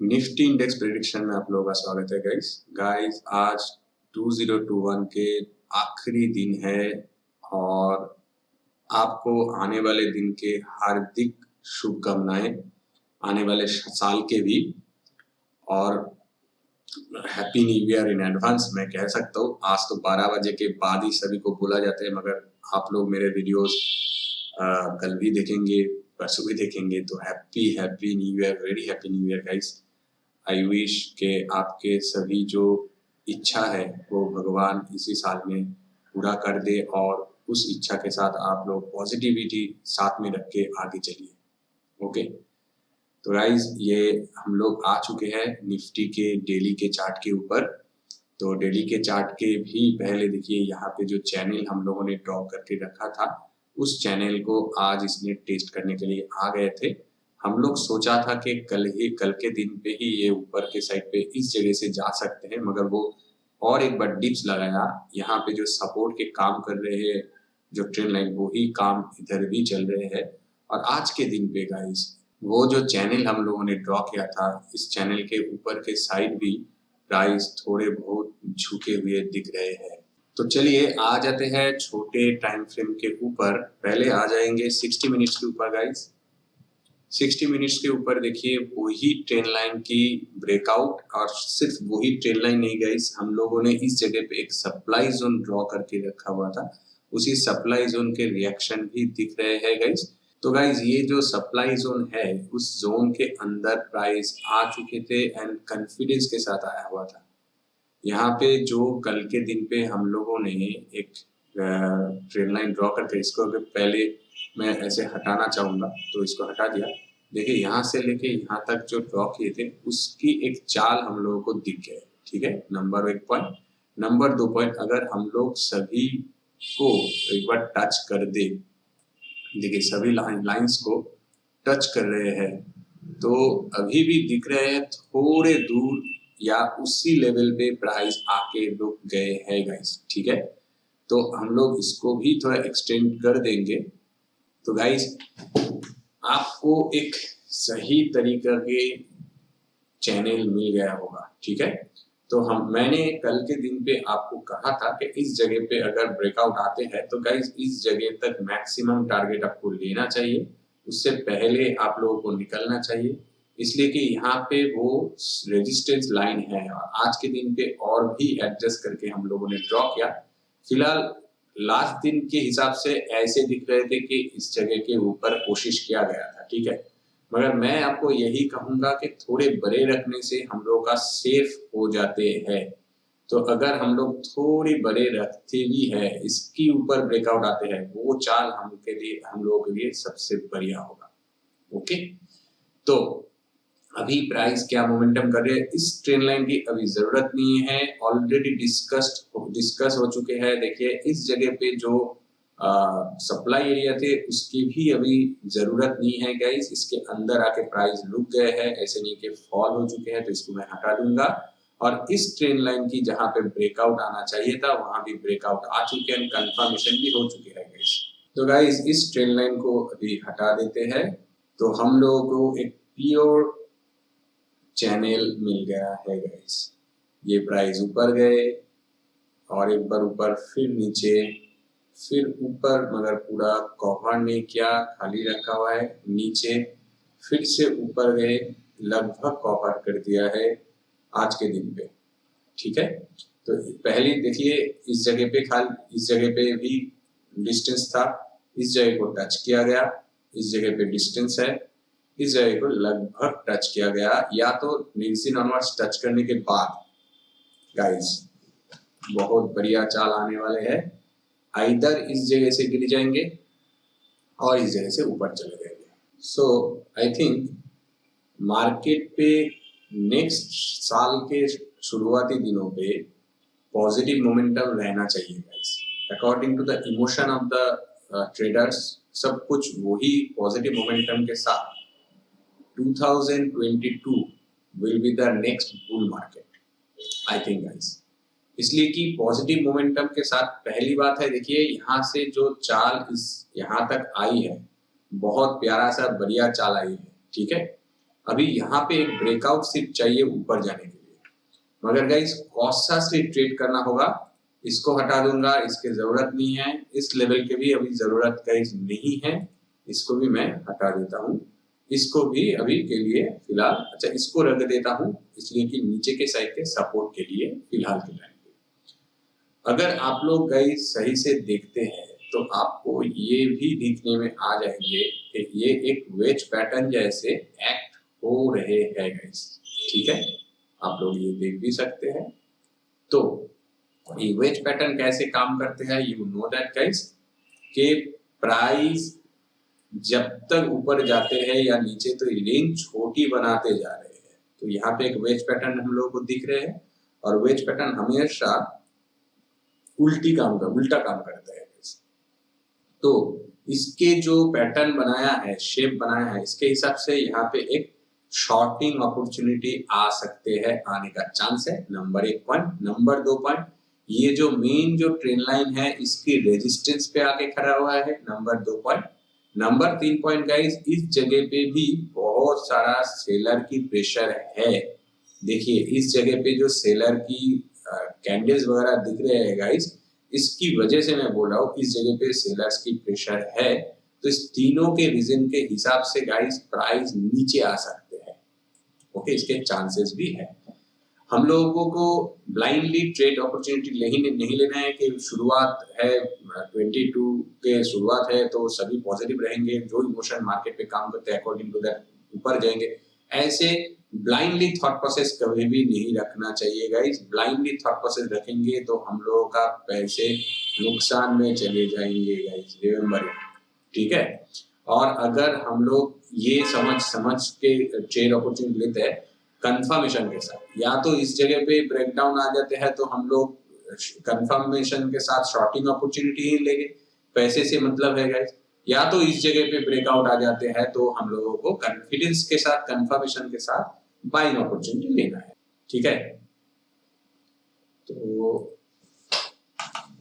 Nifty index prediction में आप लोगों का स्वागत है गाइस आज 2021 के आखिरी दिन है और आपको आने वाले दिन के हार्दिक शुभकामनाएं, आने वाले साल के भी, और happy new year in advance मैं कह सकता हूँ। आज तो 12 बजे के बाद ही सभी को बोला जाता है, मगर आप लोग मेरे वीडियोस कल भी देखेंगे, परसों भी देखेंगे, तो happy new year, very happy new year guys. I wish के आपके सभी जो इच्छा है वो भगवान इसी साल में पूरा कर दे और उस इच्छा के साथ आप लोग पॉजिटिविटी साथ में रख के आगे चलिए। ओके, तो गाइस ये हम लोग आ चुके हैं निफ्टी के डेली के चार्ट के ऊपर। तो डेली के चार्ट के भी पहले देखिए, यहाँ पे जो चैनल हम लोगों ने ड्रॉ करके रखा था उस चैनल को आज इसने टेस्ट करने के लिए आ गए थे। हम लोग सोचा था कि कल के दिन पे ही ये ऊपर के साइड पे इस जगह से जा सकते हैं, मगर वो और एक बार डिप्स लगाया। यहाँ पे जो सपोर्ट के काम कर रहे हैं जो ट्रेंड लाइन, वो ही काम इधर भी चल रहे हैं। और आज के दिन पे गाइस वो जो चैनल हम लोगों ने ड्रॉ किया था, इस चैनल के ऊपर के साइड भी प्राइस थोड़े बहुत झुके हुए दिख रहे हैं। तो चलिए आ जाते हैं छोटे टाइम फ्रेम के ऊपर। पहले आ जाएंगे 60 मिनट्स के ऊपर गाइस। 60 मिनट्स के ऊपर देखिए वही ट्रेंड लाइन की ब्रेकआउट, और सिर्फ वही ट्रेंड लाइन नहीं गाइस, हम लोगों ने इस जगह पे एक सप्लाई जोन ड्रॉ करके रखा हुआ था, उसी सप्लाई जोन के रिएक्शन भी दिख रहे हैं गाइस। तो गाइस ये जो सप्लाई जोन है, उस जोन के अंदर प्राइस आ चुके थे एंड कॉन्फिडेंस के साथ आया हुआ था। यहाँ पे जो कल के दिन पे हम लोगों ने एक ट्रेंड लाइन ड्रॉ करके, इसको अगर पहले मैं ऐसे हटाना चाहूंगा तो इसको हटा दिया। देखिए यहाँ से लेके यहाँ तक जो ड्रॉ किए थे उसकी एक चाल हम लोगों को दिख गए। ठीक है, नंबर 1 पॉइंट। नंबर 2 पॉइंट, अगर हम लोग सभी को एक बार टच कर दे, देखिए सभी लाइंस को टच कर रहे हैं, तो अभी भी दिख रहे हैं थोड़े दूर या उसी लेवल पे प्राइस आके रुक गए हैं गाइस। ठीक है, तो हम लोग इसको भी थोड़ा एक्सटेंड कर देंगे। तो गाइस आपको एक सही तरीका के चैनल मिल गया होगा। ठीक है, तो मैंने कल के दिन पे आपको कहा था कि इस जगह पे अगर ब्रेकआउट आते हैं तो गाइस इस जगह तक मैक्सिमम टारगेट आपको लेना चाहिए, उससे पहले आप लोगों को निकलना चाहिए, इसलिए कि यहाँ पे वो रेजिस्टेंस लाइन है। और आज के दिन पे और भी एडजस्ट करके हम लोगों ने ड्रॉ किया। फिलहाल लास्ट दिन के हिसाब से ऐसे दिख रहे थे कि इस जगह के ऊपर कोशिश किया गया था। ठीक है, मगर मैं आपको यही कहूंगा कि थोड़े बड़े रखने से हम लोग का सेफ हो जाते हैं। तो अगर हम लोग थोड़ी बड़े रखते भी है, इसके ऊपर ब्रेकआउट आते हैं, वो चाल हम लोगों के लिए सबसे बढ़िया होगा। ओके, तो अभी प्राइस क्या मोमेंटम कर रहे हैं, इस ट्रेंड लाइन की अभी जरूरत नहीं है, ऑलरेडी डिस्कस हो चुके हैं। देखिए इस जगह पे जो सप्लाई एरिया थे उसकी भी अभी जरूरत नहीं है गाइस, इसके अंदर आके प्राइस रुक गए हैं, ऐसे नहीं कि फॉल हो चुके हैं, तो इसको मैं हटा दूंगा। और इस ट्रेंड लाइन की जहां पे ब्रेकआउट आना चाहिए था वहां भी ब्रेकआउट आ चुके हैं, कंफर्मेशन भी हो चुके हैं गाइस। तो गाइस इस ट्रेंड लाइन को अभी हटा देते हैं, तो हम लोगों को एक प्योर चैनल मिल गया है गाइस। ये प्राइस ऊपर गए और एक बार ऊपर, फिर नीचे, फिर ऊपर, मगर पूरा कवर नहीं किया, खाली रखा हुआ है, नीचे, फिर से ऊपर गए, लगभग कवर कर दिया है आज के दिन पे। ठीक है, तो पहले देखिए इस जगह पे भी डिस्टेंस था, इस जगह को टच किया गया, इस जगह पे डिस्टेंस है, इस जगह को लगभग टच किया गया, या तो निक्सिन ऑनवर्ड्स टच करने के बाद गाइस बहुत बढ़िया चाल आने वाले हैं। आइदर इस जगह से गिर जाएंगे और इस जगह से ऊपर चले जाएंगे। सो आई थिंक मार्केट पे नेक्स्ट साल के शुरुआती दिनों पे पॉजिटिव मोमेंटम रहना चाहिए guys, according to the emotion of the traders. सब कुछ वही पॉजिटिव मोमेंटम के साथ 2022 will be the next bull market, I think guys। इसलिए कि पॉजिटिव मोमेंटम के साथ पहली बात है, देखिए यहाँ से जो चाल इस यहाँ तक आई है, बहुत प्यारा सा बढ़िया चाल आई है। ठीक है, अभी यहाँ पे एक ब्रेकआउट सिर्फ चाहिए ऊपर जाने के लिए, मगर गाइस कॉशियसली ट्रेड करना होगा। इसको हटा दूंगा, इसकी जरूरत नहीं है, इस लेवल के भी अभी जरूरत गाइस नहीं है, इसको भी मैं हटा देता हूँ। इसको भी अभी के लिए फिलहाल, अच्छा इसको रख देता हूँ इसलिए कि नीचे के साइड के सपोर्ट के लिए फिलहाल के टाइम पे। अगर आप लोग गाइस सही से देखते हैं तो आपको ये भी दिखने में आ जाएंगे कि ये एक वेज पैटर्न जैसे एक्ट हो रहे हैं गाइस, ठीक है, आप लोग ये देख भी सकते हैं। तो ये वेज पैटर्न कैसे काम करते हैं, यू नो दैट गाइस, कि प्राइस जब तक ऊपर जाते हैं या नीचे तो रेंज छोटी बनाते जा रहे हैं। तो यहाँ पे एक वेज पैटर्न हम लोगों को दिख रहे हैं, और वेज पैटर्न हमेशा उल्टा काम करता है। तो इसके जो पैटर्न बनाया है, शेप बनाया है, इसके हिसाब से यहाँ पे एक शॉर्टिंग अपॉर्चुनिटी आ सकते हैं, आने का चांस है। Number 1 point. नंबर 2 पॉइंट, ये जो मेन जो ट्रेंड लाइन है इसकी रेजिस्टेंस पे आके खड़ा हुआ है। Number 2 point. Number 3 point guys, इस जगह पे भी बहुत सारा सेलर की प्रेशर है। देखिए इस जगह पे जो सेलर की कैंडल्स वगैरह दिख रहे हैं गाइस, इसकी वजह से मैं बोल रहा हूँ इस जगह पे सेलर्स की प्रेशर है। तो इस तीनों के रीजन के हिसाब से गाइस प्राइस नीचे आ सकते हैं। ओके, इसके चांसेस भी है। हम लोगों को ब्लाइंडली ट्रेड अपॉर्चुनिटी नहीं लेना है कि शुरुआत है 22 के शुरुआत है तो सभी पॉजिटिव रहेंगे, जो इमोशन मार्केट पे काम करते हैं अकॉर्डिंग टू दैट ऊपर जाएंगे। ऐसे ब्लाइंडली थॉट प्रोसेस कभी भी नहीं रखना चाहिए गाइस। ब्लाइंडली थॉट प्रोसेस रखेंगे तो हम लोगों का पैसे नुकसान में चले जाएंगे गाइस, रिमेम्बर इट, ठीक है। और अगर हम लोग ये समझ के ट्रेड अपॉर्चुनिटी लेते हैं कंफर्मेशन के साथ, या तो इस जगह पे ब्रेकडाउन आ जाते हैं तो हम लोग कंफर्मेशन के साथ शॉर्टिंग अपॉर्चुनिटी ही लेंगे, पैसे से मतलब है गाइस। या तो इस जगह पे ब्रेकआउट आ जाते हैं तो हम लोगों को कॉन्फिडेंस के साथ, कंफर्मेशन के साथ बाइंग अपॉर्चुनिटी लेना है, ठीक है। तो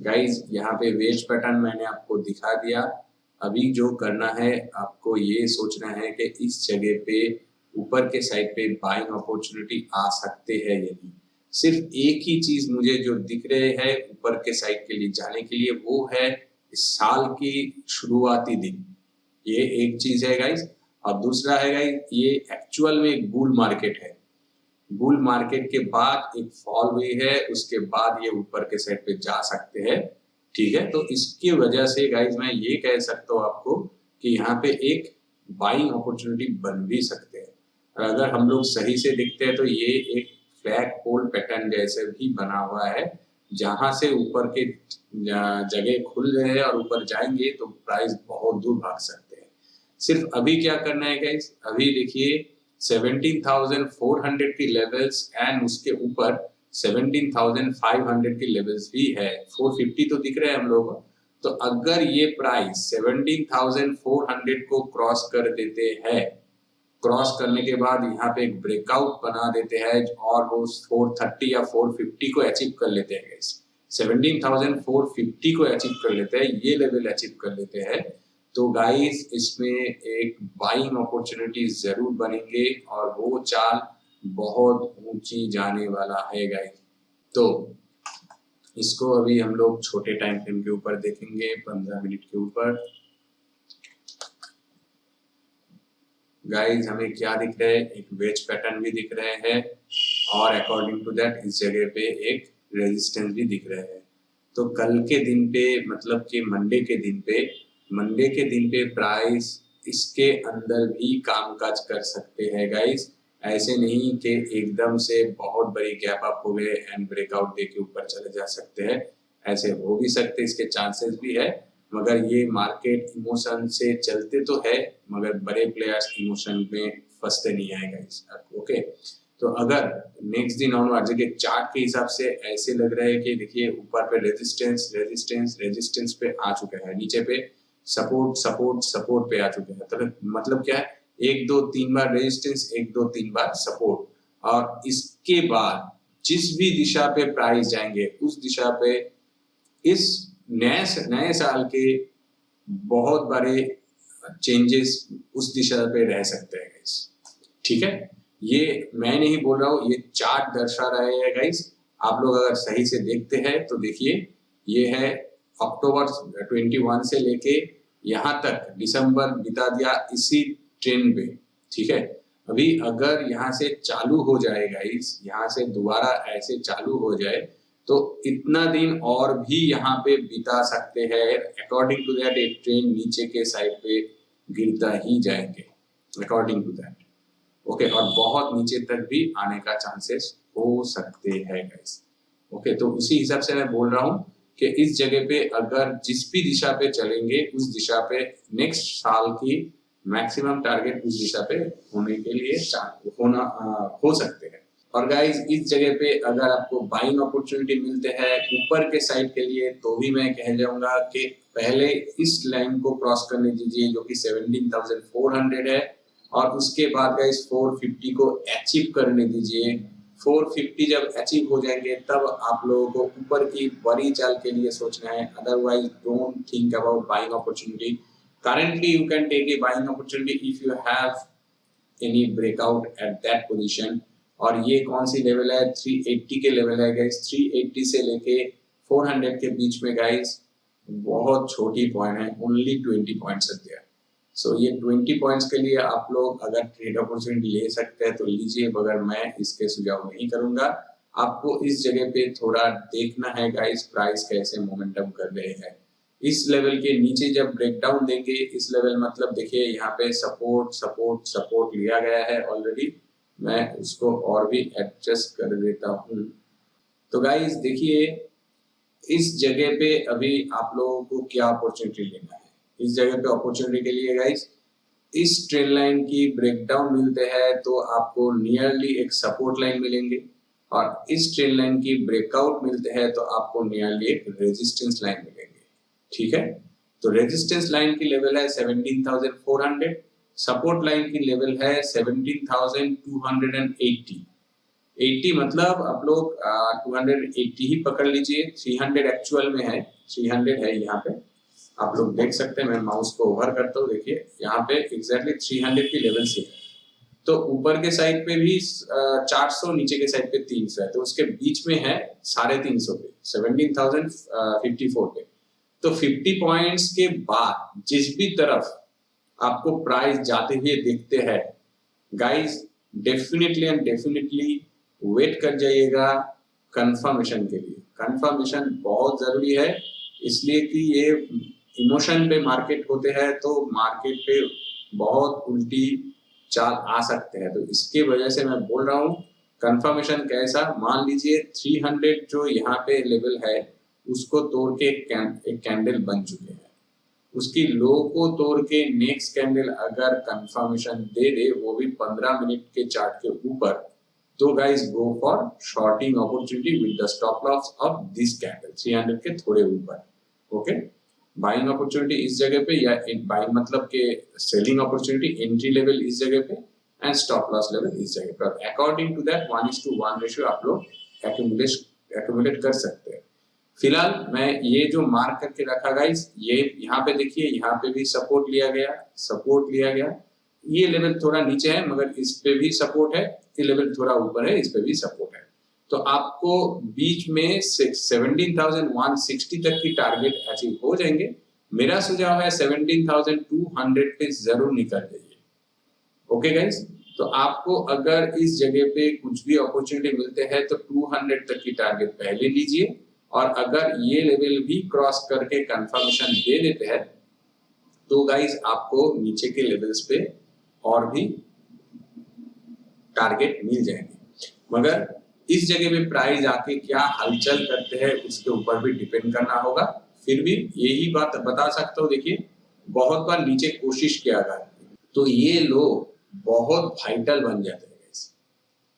गाइस यहाँ पे वेज पैटर्न मैंने आपको दिखा दिया। अभी जो करना है आपको ये सोचना है कि इस जगह पे ऊपर के साइड पे बाइंग अपॉर्चुनिटी आ सकते हैं या नहीं। सिर्फ एक ही चीज मुझे जो दिख रहे हैं ऊपर के साइड के लिए जाने के लिए, वो है इस साल की शुरुआती दिन, ये एक चीज है गाइस। और दूसरा है गाइस, ये एक्चुअल में एक बुल मार्केट है। बुल मार्केट के बाद एक फॉल हुई है, उसके बाद ये ऊपर के साइड पे जा सकते हैं, ठीक है। तो इसकी वजह से गाइस मैं ये कह सकता हूँ आपको कि यहाँ पे एक बाइंग अपॉर्चुनिटी बन भी सकते हैं। और अगर हम लोग सही से देखते हैं तो ये एक फ्लैग पोल पैटर्न जैसे भी बना हुआ है, जहां से ऊपर के जगह खुल रहे हैं और ऊपर जाएंगे तो प्राइस बहुत दूर भाग सकते हैं। सिर्फ अभी क्या करना है गाइस, अभी देखिए 17,400 की लेवल्स एंड उसके ऊपर 17,500 की लेवल्स भी है, 450 तो दिख रहे हैं हम लोगों को। तो अगर ये प्राइस 17,400 को क्रॉस कर देते हैं, क्रॉस करने के बाद यहाँ पे एक ब्रेकआउट बना देते हैं और वो 430 या 450 को अचीव कर लेते हैं गाइस, 17,450 को अचीव कर लेते हैं, ये लेवल अचीव कर लेते हैं, तो गाइस इसमें एक बाइंग अपॉर्चुनिटी जरूर बनेंगे और वो चाल बहुत ऊंची जाने वाला है गाइस। तो इसको अभी हम लोग छोटे टाइम फ्रेम के ऊपर देखेंगे, 15 मिनट के ऊपर। गाइस हमें क्या दिख रहा है, एक वेज पैटर्न भी दिख रहे हैं और अकॉर्डिंग टू दैट इस जगह पे एक रेजिस्टेंस भी दिख रहे हैं। तो कल के दिन पे, मतलब कि मंडे के दिन पे प्राइस इसके अंदर भी कामकाज कर सकते हैं गाइस। ऐसे नहीं कि एकदम से बहुत बड़ी गैप अप हो गए एंड ब्रेकआउट दे के ऊपर चले जा सकते हैं, ऐसे हो भी सकते, इसके चांसेस भी है। मगर ये मार्केट इमोशन से चलते तो है, मगर बड़े प्लेयर्स इमोशन में फंसते नहीं आएगा इस, ओके। तो अगर नेक्स्ट दिन ऑनवर्ड देखिए चार्ट के हिसाब से ऐसे लग रहा है कि देखिए ऊपर पे रेजिस्टेंस पे आ चुके हैं, नीचे पे सपोर्ट पे आ चुके हैं। तो मतलब क्या है, 1 2 3 बार रेजिस्टेंस, 1 2 3 बार सपोर्ट, और इसके बाद जिस भी दिशा पे प्राइस जाएंगे उस दिशा पे इस नए साल के बहुत बड़े चेंजेस उस दिशा पे रह सकते हैं गाइस, ठीक है, ये मैं नहीं बोल रहा हूँ, ये चार्ट दर्शा रहे हैं गाइस। आप लोग अगर सही से देखते हैं तो देखिए, ये है अक्टूबर 21 से लेके यहाँ तक दिसंबर बिता दिया इसी ट्रेंड पे। ठीक है, अभी अगर यहाँ से चालू हो जाए गाइस, यहाँ से दोबारा ऐसे चालू हो जाए तो इतना दिन और भी यहाँ पे बिता सकते हैं। अकॉर्डिंग टू दैट एक ट्रेन नीचे के साइड पे गिरता ही जाएंगे, अकॉर्डिंग टू दैट। ओके, और बहुत नीचे तक भी आने का चांसेस हो सकते हैं गाइस। ओके, तो उसी हिसाब से मैं बोल रहा हूँ कि इस जगह पे अगर जिस भी दिशा पे चलेंगे उस दिशा पे नेक्स्ट साल की मैक्सिमम टारगेट उस दिशा पे होने के लिए हो सकते हैं। और गाइस इस जगह पे अगर आपको बाइंग अपॉर्चुनिटी मिलते हैं ऊपर के साइड के लिए तो भी मैं कह जाऊंगा कि पहले इस लाइन को क्रॉस करने दीजिए जो कि 17,400 है, और उसके बाद गाइस 450 को अचीव करने दीजिए। 450 जब अचीव हो जाएंगे तब आप लोगों को ऊपर की बड़ी चाल के लिए सोचना है, otherwise don't think about buying opportunity. currently you can take a buying opportunity if you have any breakout at that position। और ये कौन सी लेवल है, 380 के लेवल है गाइस। 380 से लेके 400 के बीच में गाइस बहुत छोटी पॉइंट है, ओनली 20 पॉइंट्स है। सो ये 20 पॉइंट्स के लिए आप लोग अगर ट्रेड अपॉर्चुनिटी ले सकते हैं तो लीजिए, मगर मैं इसके सुझाव नहीं करूंगा। आपको इस जगह पे थोड़ा देखना है गाइस प्राइस कैसे मोमेंटम कर रहे हैं। इस लेवल के नीचे जब ब्रेकडाउन देंगे, इस लेवल मतलब देखिए यहाँ पे सपोर्ट सपोर्ट सपोर्ट लिया गया है ऑलरेडी। मैं उसको और भी एडजस्ट कर देता हूँ। तो गाइस देखिए इस जगह पे अभी आप लोगों को क्या अपॉर्चुनिटी लेना है। इस जगह पे अपॉर्चुनिटी के लिए गाइस इस ट्रेंड लाइन की ब्रेकडाउन मिलते हैं तो आपको नियरली एक सपोर्ट लाइन मिलेंगे, और इस ट्रेंड लाइन की ब्रेकआउट मिलते हैं तो आपको नियरली एक रेजिस्टेंस लाइन मिलेंगे। ठीक है, तो रेजिस्टेंस लाइन की लेवल है 17,400, सपोर्ट लाइन की लेवल है 17,280। 80 मतलब आप लोग 280 ही पकड़ लीजिए, 300 एक्चुअल में है, 300 है यहाँ पे। आप लोग देख सकते हैं, मैं माउस को ओवर करता हूँ, देखिए यहाँ पे एग्जैक्टली 300 की लेवल से है। तो ऊपर के साइड पे भी 400, नीचे के साइड पे 300 है, तो उसके बीच में है 350 पे, 17,054 पे। तो 50 पॉइंट्स के बाद जिस भी तरफ आपको प्राइस जाते हुए देखते हैं guys, definitely and definitely wait कर जाइएगा कंफर्मेशन के लिए। कंफर्मेशन बहुत जरूरी है, इसलिए कि ये इमोशन पे मार्केट होते हैं तो मार्केट पे बहुत उल्टी चाल आ सकते हैं। तो इसके वजह से मैं बोल रहा हूँ कंफर्मेशन कैसा, मान लीजिए 300 जो यहाँ पे लेवल है उसको तोड़ के एक कैंडल बन चुके हैं, उसकी लो को तोड़ के नेक्स्ट कैंडल अगर कंफर्मेशन दे दे वो भी 15 मिनट के चार्ट के ऊपर, तो guys go for shorting opportunity with the stop loss of this candle 300 के थोड़े ऊपर। ओके, बाइंग अपॉर्चुनिटी इस जगह पे, या बाइंग मतलब के सेलिंग अपॉर्चुनिटी एंट्री लेवल इस जगह पे एंड स्टॉप लॉस लेवल इस जगह पे। अकॉर्डिंग टू दैट 1:1 रेशियो आप लोग एक्यूमुलेट कर सकते हैं। फिलहाल मैं ये जो मार्क करके रखा गाइस, ये यहाँ पे देखिए, यहाँ पे भी सपोर्ट लिया गया, ये लेवल थोड़ा नीचे है मगर इस पे भी सपोर्ट है, ये लेवल थोड़ा ऊपर है, इस पे भी सपोर्ट है। तो आपको बीच में 17,160 तक की टारगेट अचीव हो जाएंगे। मेरा सुझाव है 17,200 पे जरूर निकल जाइए। ओके गाइस, तो आपको अगर इस जगह पे कुछ भी अपॉर्चुनिटी मिलते हैं तो 200 तक की टारगेट पहले लीजिए, और अगर ये लेवल भी क्रॉस करके कंफर्मेशन दे देते हैं तो गाइस आपको नीचे के लेवल्स पे और भी टारगेट मिल जाएंगे। मगर इस जगह पे प्राइस आके क्या हलचल करते हैं उसके ऊपर भी डिपेंड करना होगा। फिर भी यही बात बता सकता हूँ, देखिए बहुत बार नीचे कोशिश किया गया तो ये लो बहुत वाइटल बन जाते हैं।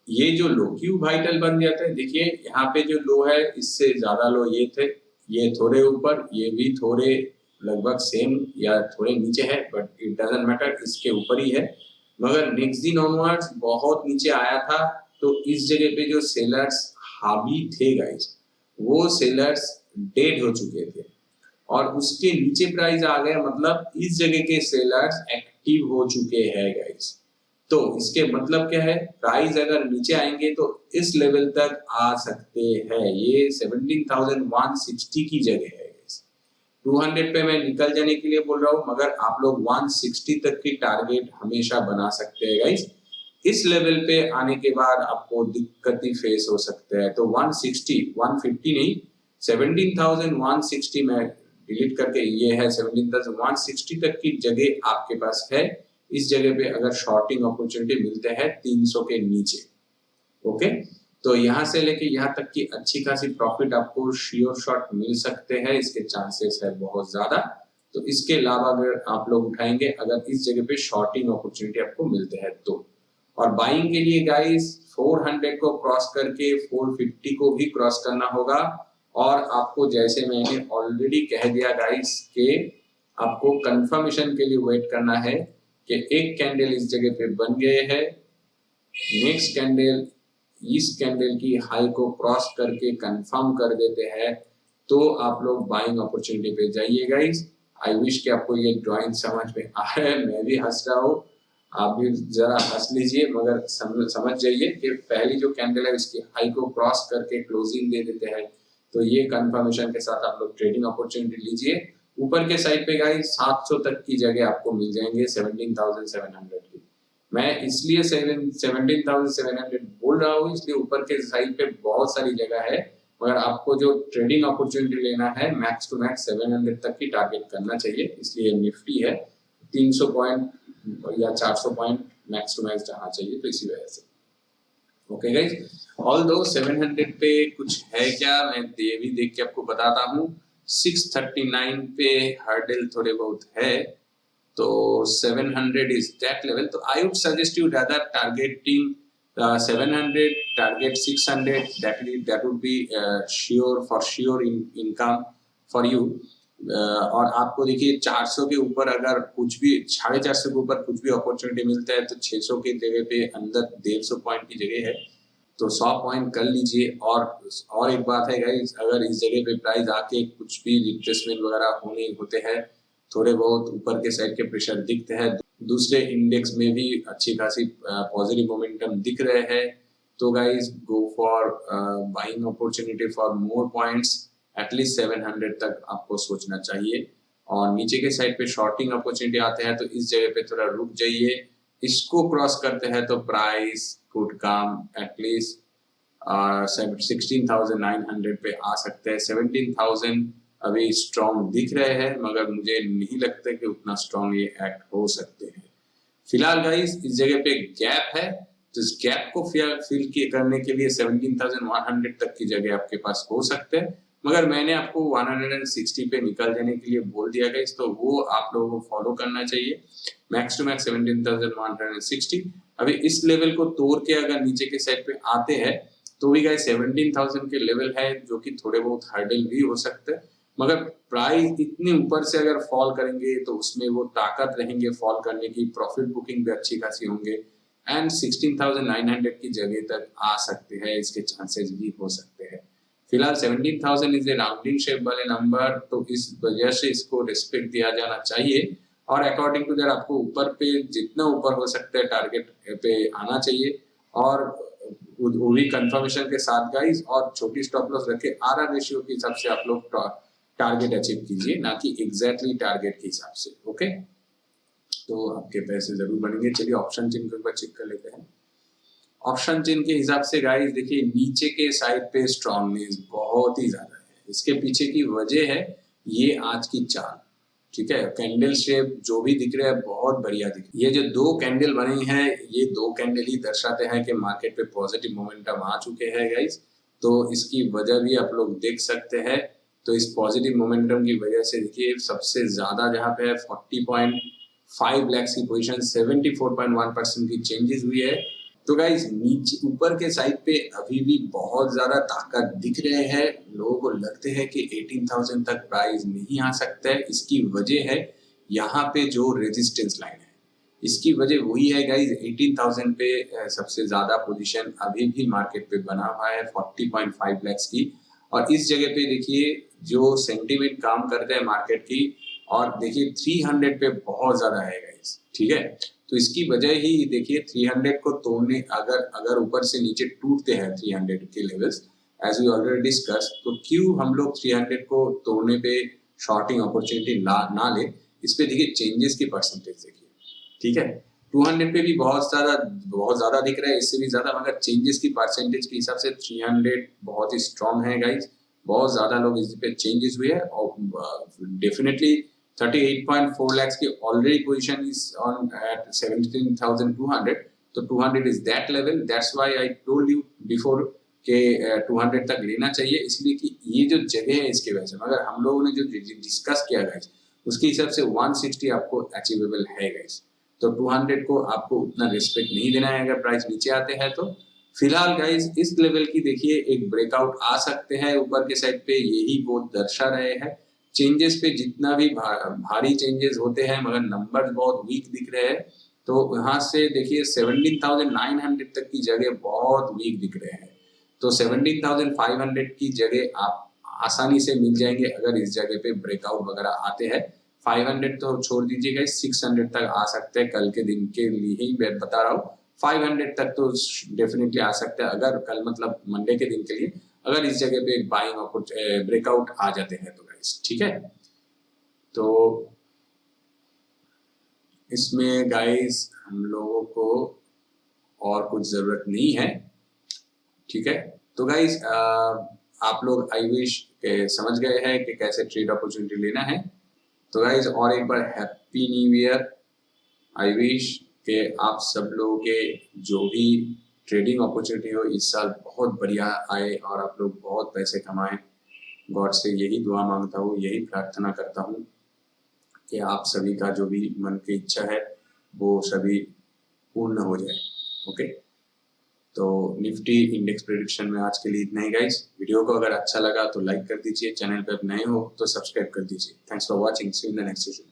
ये जो लो क्यों वाइटल बन जाता है, देखिए यहाँ पे जो लो है इससे ज्यादा लो ये थे, ये थोड़े ऊपर, ये भी थोड़े लगभग सेम या थोड़े नीचे है, बट इट डजंट मैटर, इसके ऊपर ही है। मगर नेक्स्ट दिन ऑनवर्ड्स बहुत नीचे आया था, तो इस जगह पे जो सेलर्स हावी थे गाइस, वो सेलर्स डेड हो चुके थे और उसके नीचे प्राइस आ गया, मतलब इस जगह के सेलर्स एक्टिव हो चुके हैं गाइस। तो इसके मतलब क्या है, प्राइस अगर नीचे आएंगे तो इस लेवल तक आ सकते हैं। ये 17,160 की जगह है। 200 पे मैं निकल जाने के लिए बोल रहा हूँ, मगर आप लोग 160 तक की टारगेट हमेशा बना सकते हैं गाइस। इस लेवल पे आने के बाद आपको दिक्कत ही फेस हो सकता है। तो 160, 150 नहीं, 17,160 में डिलीट करके ये है 17,160 तक की जगह आपके पास है। इस जगह पे अगर शॉर्टिंग अपॉर्चुनिटी मिलते हैं 300 के नीचे, ओके, तो यहाँ से लेके यहाँ तक की अच्छी खासी प्रॉफिट आपको श्योर शॉट मिल सकते हैं, इसके चांसेस है बहुत ज्यादा। तो इसके अलावा अगर आप लोग उठाएंगे, अगर इस जगह पे शॉर्टिंग अपॉर्चुनिटी आपको मिलते हैं तो, और बाइंग के लिए गाइस 400 को क्रॉस करके 450 को भी क्रॉस करना होगा। और आपको जैसे मैंने ऑलरेडी कह दिया गाइस के आपको कंफर्मेशन के लिए वेट करना है कि एक कैंडल इस जगह पे बन गए हैं, नेक्स्ट कैंडल इस कैंडल की हाई को क्रॉस करके कंफर्म कर देते हैं तो आप लोग बाइंग अपॉर्चुनिटी पे जाइए गाइस। आई विश कि आपको ये ड्राइंग समझ में आ रहा है, मैं भी हंस रहा हूँ, आप भी जरा हंस लीजिए, मगर समझ जाइए कि पहली जो कैंडल है इसकी हाई को क्रॉस करके क्लोजिंग दे देते हैं। तो ये कंफर्मेशन के साथ आप लोग ट्रेडिंग अपॉर्चुनिटी लीजिए। ऊपर के साइड पे गाइस 700 तक की जगह आपको मिल जाएंगे 17,700 की। मैं इसलिए 17,700 बोल रहा हूँ, इसलिए ऊपर के साइड पे बहुत सारी जगह है, मगर आपको जो ट्रेडिंग अपॉर्चुनिटी लेना है मैक्स टू मैक्स 700 तक की टारगेट करना चाहिए। इसलिए निफ्टी है 300 पॉइंट या 400 पॉइंट मैक्स टू मैक्स जाना चाहिए, तो इसी वजह से। ओके गाइस, ऑल्दो 700 पे कुछ है क्या, मैं ये भी देख के आपको बताता हूँ। 639 पे हर्डल थोड़े बहुत है, तो 700 is that level, तो I would suggest you rather targeting 700, target 600, that would be sure income for you। और आपको देखिए 400 के ऊपर अगर कुछ भी 450 के ऊपर कुछ भी अपॉर्चुनिटी मिलता है तो 600 की जगह पे अंदर 150 पॉइंट की जगह है, तो 100 पॉइंट कर लीजिए। और एक बात है गाइस, अगर इस जगह पे प्राइस आके कुछ भी रिट्रेसमेंट वगैरह होते हैं, थोड़े बहुत ऊपर के साइड के प्रेशर दिखते हैं, दूसरे इंडेक्स में भी अच्छी खासी पॉजिटिव मोमेंटम दिख रहे हैं, तो guys go for buying opportunity for more points. At least 700 तक आपको सोचना चाहिए। और नीचे के साइड पे शॉर्टिंग अपॉर्चुनिटी आते हैं तो इस जगह पे थोड़ा रुक जाइए। इसको क्रॉस करते हैं तो प्राइस कुड कम एटलीस्ट 16,900 पे आ सकते हैं। 17,000 अभी स्ट्रॉन्ग दिख रहे हैं, मगर मुझे नहीं लगता कि उतना स्ट्रॉन्ग ये एक्ट हो सकते हैं। फिलहाल गाइस इस जगह पे गैप है, तो इस गैप को फिल करने के लिए 17,100 तक की जगह आपके पास हो सकते हैं, मगर मैंने आपको 160 पे निकल जाने के लिए बोल दिया गाइस, तो वो आप लोगों को फॉलो करना चाहिए। Max to max 17,160। अभी इस लेवल को तोड़ के अगर नीचे के साइड पे आते हैं तो भी गाइस 17,000 के लेवल है, जो कि थोड़े बहुत हर्डल भी हो सकते हैं, मगर प्राइस इतने ऊपर से अगर फॉल करेंगे तो उसमें वो ताकत रहेंगे फॉल करने की, प्रॉफिट बुकिंग भी अच्छी खासी होंगे, एंड 16,900 की जगह तक आ सकते हैं, इसके चांसेस भी हो सकते हैं। फिलहाल 17,000 इज ए राउंडिंग शेप वाले नंबर, तो इस वजह से इसको रिस्पेक्ट दिया जाना चाहिए। और अकॉर्डिंग टू दैट आपको ऊपर पे जितना ऊपर हो सकता है टारगेट पे आना चाहिए, और वो भी कंफर्मेशन के साथ गाइस, और छोटी स्टॉप लॉस रखे आरआर रेशियो के हिसाब से आप लोग टारगेट अचीव कीजिए, ना कि एग्जैक्टली टारगेट के हिसाब से। ओके, तो आपके पैसे जरूर बनेंगे। चलिए ऑप्शन चेन को एक बार चेक कर लेते हैं। ऑप्शन चेन के हिसाब से गाइस देखिए नीचे के साइड पे स्ट्रॉन्गनेस बहुत ही ज्यादा है। इसके पीछे की वजह है ये आज की चाल, ठीक है, कैंडल शेप जो भी दिख रहा है बहुत बढ़िया दिख रहा है। ये जो दो कैंडल बने हैं, ये दो कैंडल ही दर्शाते हैं कि मार्केट पे पॉजिटिव मोमेंटम आ चुके हैं गाइस, तो इसकी वजह भी आप लोग देख सकते हैं। तो इस पॉजिटिव मोमेंटम की वजह से देखिए सबसे ज्यादा जहाँ पे है 40.5 लाख की पोजीशन 74.1% की चेंजेस हुई है। तो गाइस नीचे ऊपर के साइड पे अभी भी बहुत ज्यादा ताकत दिख रहे हैं, लोगों को लगते हैं कि 18,000 तक प्राइस नहीं आ सकता है। इसकी वजह है यहाँ पे जो रेजिस्टेंस लाइन है, इसकी वजह वही है गाइस 18,000 पे सबसे ज्यादा पोजीशन अभी भी मार्केट पे बना हुआ है 40.5 लाख की। और इस जगह पे देखिए जो सेंटीमेंट काम करते हैं मार्केट की, और देखिए 300 पे बहुत ज्यादा है गाइस, ठीक है। तो इसकी वजह ही देखिए 300 को तोड़ने अगर ऊपर से नीचे टूटते हैं 300 के levels as we already discuss, तो क्यों हम लोग 300 को तोड़ने पे शॉर्टिंग अपॉर्चुनिटी ना ले। इस पे देखिए चेंजेस की परसेंटेज देखिए, ठीक है 200 पे भी बहुत ज्यादा दिख रहा है, इससे भी ज्यादा, मगर चेंजेस की परसेंटेज के हिसाब से 300 बहुत ही स्ट्रांग है गाइज। बहुत ज्यादा लोग इस पे चेंजेस हुए हैं और डेफिनेटली 38.4 lakhs की already position is on at 17,200, तो 200 is that level, that's why I told you before के 200 तक लेना चाहिए, इसलिए कि ये जो जगह है इसके वजह से। मगर हम लोगों ने जो डिस्कस किया गाइज उसके हिसाब से 160 आपको अचीवेबल है गाइज, तो 200 को आपको उतना रिस्पेक्ट नहीं देना है अगर प्राइस नीचे आते हैं तो। फिलहाल गाइज इस लेवल की देखिए एक ब्रेकआउट आ सकते हैं ऊपर के साइड पे, यही वो दर्शा रहे हैं। चेंजेस पे जितना भी भारी चेंजेस होते हैं मगर नंबर्स बहुत वीक दिख रहे हैं, तो यहाँ से देखिए 17,900 तक की जगह बहुत वीक दिख रहे हैं, तो 17,500 की जगह आप आसानी से मिल जाएंगे अगर इस जगह पे ब्रेकआउट वगैरह आते हैं। 500 तो छोड़ दीजिएगा, 600 तक आ सकते हैं, कल के दिन के लिए ही मैं बता रहा हूँ। 500 तक तो डेफिनेटली आ सकता है अगर कल मतलब मंडे के दिन के लिए अगर इस जगह पे बाइंग ब्रेकआउट आ जाते हैं तो गाइस, ठीक है। तो इसमें गाइस हम लोगों को और कुछ जरूरत नहीं है, ठीक है। तो गाइस आप लोग आई विश समझ गए हैं कि कैसे ट्रेड अपॉर्चुनिटी लेना है। तो गाइस और एक बार happy new year. I wish कि आप सब लोगों के जो भी ट्रेडिंग अपॉर्चुनिटी हो इस साल बहुत बढ़िया आए और आप लोग बहुत पैसे कमाएं। गॉड से यही दुआ मांगता हूँ, यही प्रार्थना करता हूँ कि आप सभी का जो भी मन की इच्छा है वो सभी पूर्ण हो जाए। ओके, तो निफ्टी इंडेक्स प्रेडिक्शन में आज के लिए इतना ही गाइस। वीडियो को अगर अच्छा लगा तो लाइक कर दीजिए, चैनल पे नए हो तो सब्सक्राइब कर दीजिए। Thanks for watching, see you in the next session.